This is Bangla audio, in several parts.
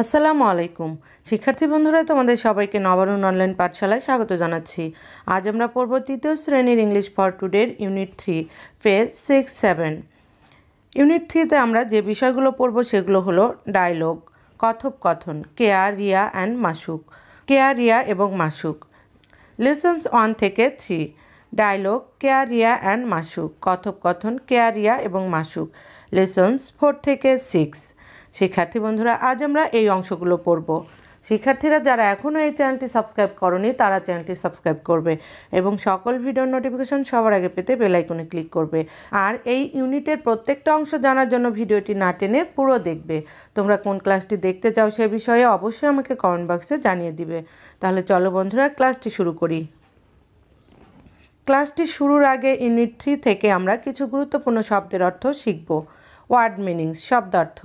আসসালামু আলাইকুম শিক্ষার্থী বন্ধুরা, তোমাদের সবাইকে নবারুণ অনলাইন পাঠশালায় স্বাগত জানাচ্ছি। আজ আমরা পড়ব তৃতীয় শ্রেণীর ইংলিশ ফর টুডের ইউনিট 3 পেজ 6-7। ইউনিট 3তে আমরা যে বিষয়গুলো পড়ব সেগুলো হলো ডায়লগ, কথোপকথন, কেয়া, রিয়া অ্যান্ড মাসুক, কেয়া, রিয়া এবং মাসুক। লেসন্স 1 থেকে 3, ডায়লগ, কেয়া, রিয়া অ্যান্ড মাসুক, কথোপকথন, কেয়া, রিয়া এবং মাসুক। লেসন্স 4 থেকে 6। শিক্ষার্থী বন্ধুরা, আজ আমরা এই অংশগুলো পড়ব। শিক্ষার্থীরা যারা এখনও এই চ্যানেলটি সাবস্ক্রাইব করনি তারা চ্যানেলটি সাবস্ক্রাইব করবে এবং সকল ভিডিওর নোটিফিকেশন সবার আগে পেতে বেল আইকনে ক্লিক করবে। আর এই ইউনিটের প্রত্যেকটা অংশ জানার জন্য ভিডিওটি না টেনে পুরো দেখবে। তোমরা কোন ক্লাসটি দেখতে চাও সে বিষয়ে অবশ্যই আমাকে কমেন্ট বক্সে জানিয়ে দিবে। তাহলে চলো বন্ধুরা, ক্লাসটি শুরু করি। ক্লাসটি শুরুর আগে ইউনিট 3 থেকে আমরা কিছু গুরুত্বপূর্ণ শব্দের অর্থ শিখব। ওয়ার্ড মিনিংস, শব্দার্থ।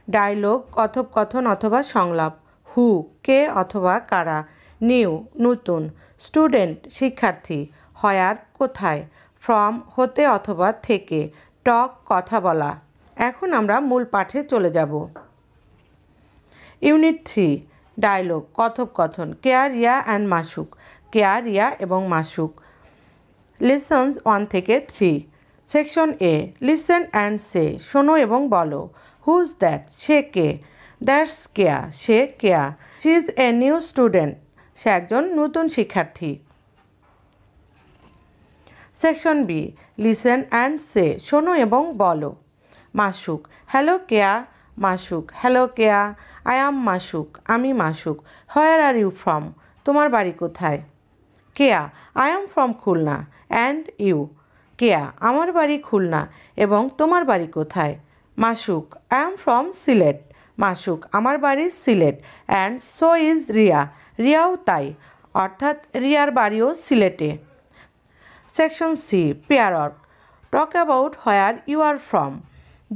ডায়লগ, কথোপকথন অথবা সংলাপ। হু, কে অথবা কারা। নিউ, নতুন। স্টুডেন্ট, শিক্ষার্থী। হয়ার, কোথায়। ফ্রম, হতে অথবা থেকে। টক, কথা বলা। এখন আমরা মূল পাঠে চলে যাব। ইউনিট 3, ডায়লগ, কথোপকথন, কেয়া, রিয়া অ্যান্ড মাসুক, কেয়া, রিয়া এবং মাসুক। লেসন্স 1 থেকে 3। Section A, listen and say, শোনো এবং বলো। Who's that, that's Keya. দ্যাটস কেয়া, সে Keya. She is a new student, সে একজন নতুন শিক্ষার্থী। Section B, listen and say, শোনো এবং বলো। Masuk, hello Keya. Masuk, hello Keya. I am Masuk, আমি Masuk. Where are you from, তোমার বাড়ি কোথায়। Keya, I am from Khulna. And you. Keya, আমার বাড়ি খুলনা এবং তোমার বাড়ি কোথায়। Masuk, I am from Sylhet. Masuk, আমার বাড়ি Sylhet. And so is Riya, রিয়াও তাই, অর্থাৎ রিয়ার বাড়িও সিলেটে। Section C, pair work, talk about where you are from,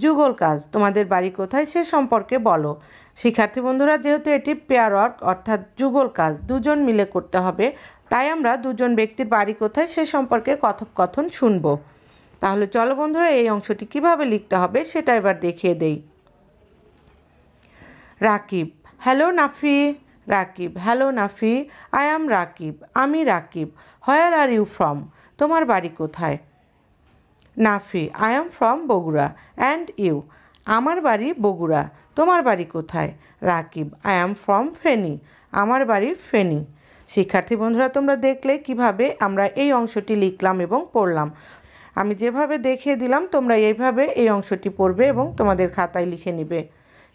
যুগল কাজ, তোমাদের বাড়ি কোথায় সে সম্পর্কে বলো। শিক্ষার্থী বন্ধুরা, যেহেতু এটি পেয়ার ওয়ার্ক অর্থাৎ যুগল কাজ দুজন মিলে করতে হবে, তাই আমরা দুজন ব্যক্তির বাড়ি কোথায় সে সম্পর্কে কথোপকথন শুনব। তাহলে চলো বন্ধুরা, এই অংশটি কিভাবে লিখতে হবে সেটা এবার দেখিয়ে দেই। Rakib, hello Nafi. Rakib, hello Nafi. I am Rakib, আমি রাকিব। হোয়ার আর ইউ ফ্রম, তোমার বাড়ি কোথায়। Nafi, I am from Bogura. And you, আমার বাড়ি বগুড়া, তোমার বাড়ি কোথায়। Rakib, I am from Feni, আমার বাড়ি ফেনী। শিক্ষার্থী বন্ধুরা, তোমরা দেখলে কিভাবে আমরা এই অংশটি লিখলাম এবং পড়লাম। আমি যেভাবে দেখিয়ে দিলাম তোমরা এইভাবে এই অংশটি পড়বে এবং তোমাদের খাতায় লিখে নিবে।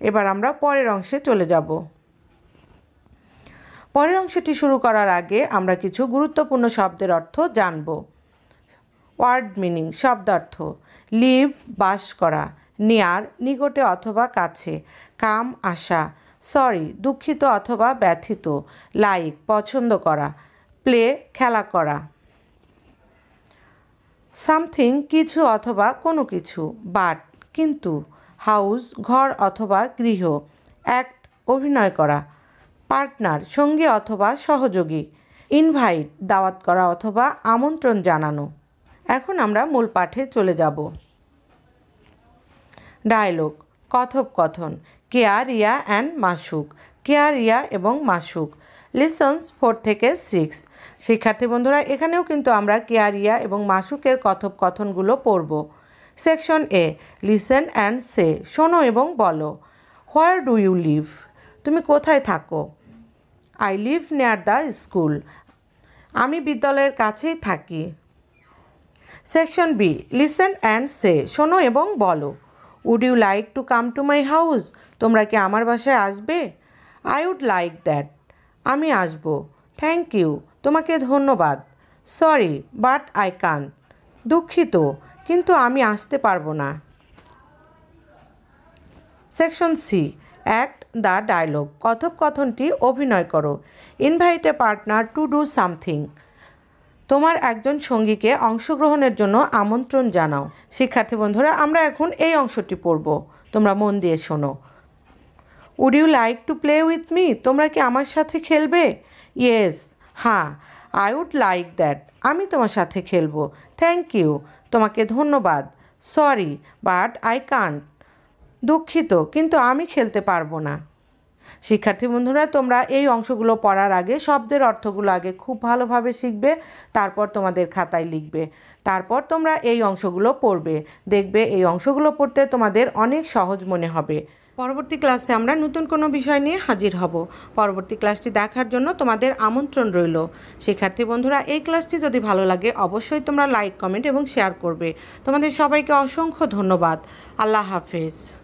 এবার আমরা পরের অংশে চলে যাব। পরের অংশটি শুরু করার আগে আমরা কিছু গুরুত্বপূর্ণ শব্দের অর্থ জানব। ওয়ার্ড মিনিং, শব্দার্থ। লিভ, বাস করা। নিয়ার, নিকটে অথবা কাছে। কাম, আসা। সরি, দুঃখিত অথবা ব্যথিত। লাইক, পছন্দ করা। প্লে, খেলা করা। সামথিং, কিছু অথবা কোনো কিছু। বাট, কিন্তু। হাউস, ঘর অথবা গৃহ। অ্যাক্ট, অভিনয় করা। পার্টনার, সঙ্গী অথবা সহযোগী। ইনভাইট, দাওয়াত করা অথবা আমন্ত্রণ জানানো। এখন আমরা মূল পাঠে চলে যাব। ডায়লগ, কথোপকথন, কেয়া, রিয়া অ্যান্ড মাসুক, কেয়া, রিয়া এবং মাসুক। লেসন্স 4 থেকে 6। শিক্ষার্থী বন্ধুরা, এখানেও কিন্তু আমরা কেয়া, রিয়া এবং মাসুকের কথোপকথনগুলো পড়ব। Section A, listen and say, শোনো এবং বলো। হোয়ার ডু ইউ লিভ, তুমি কোথায় থাকো। I live near the school, আমি বিদ্যালয়ের কাছেই থাকি। Section B, listen and say, শোনো এবং বলো। Would you like to come to my house, তোমরা কি আমার বাসায় আসবে। আই উড লাইক দ্যাট, আমি আসবো। থ্যাংক ইউ, তোমাকে ধন্যবাদ। সরি বাট আই কান্ট, দুঃখিত কিন্তু আমি আসতে পারবো না। Section C, act the dialogue, কথোপকথনটি অভিনয় করো। Invite a partner to do something, তোমার একজন সঙ্গীকে অংশগ্রহণের জন্য আমন্ত্রণ জানাও। শিক্ষার্থী বন্ধুরা, আমরা এখন এই অংশটি পড়ব, তোমরা মন দিয়ে শোনো। Would you like to play with me, তোমরা কি আমার সাথে খেলবে। ইয়েস, হ্যাঁ। আই উড লাইক দ্যাট, আমি তোমার সাথে খেলবো। থ্যাংক ইউ, তোমাকে ধন্যবাদ। সরি বাট আই কান্ট, দুঃখিত কিন্তু আমি খেলতে পারবো না। শিক্ষার্থী বন্ধুরা, তোমরা এই অংশগুলো পড়ার আগে শব্দের অর্থগুলো আগে খুব ভালোভাবে শিখবে, তারপর তোমাদের খাতায় লিখবে। তারপর তোমরা এই অংশগুলো পড়বে, দেখবে এই অংশগুলো পড়তে তোমাদের অনেক সহজ মনে হবে। পরবর্তী ক্লাসে আমরা নতুন কোনো বিষয় নিয়ে হাজির হব। পরবর্তী ক্লাসটি দেখার জন্য তোমাদের আমন্ত্রণ রইল। শিক্ষার্থী বন্ধুরা, এই ক্লাসটি যদি ভালো লাগে অবশ্যই তোমরা লাইক, কমেন্ট এবং শেয়ার করবে। তোমাদের সবাইকে অসংখ্য ধন্যবাদ। আল্লাহ হাফেজ।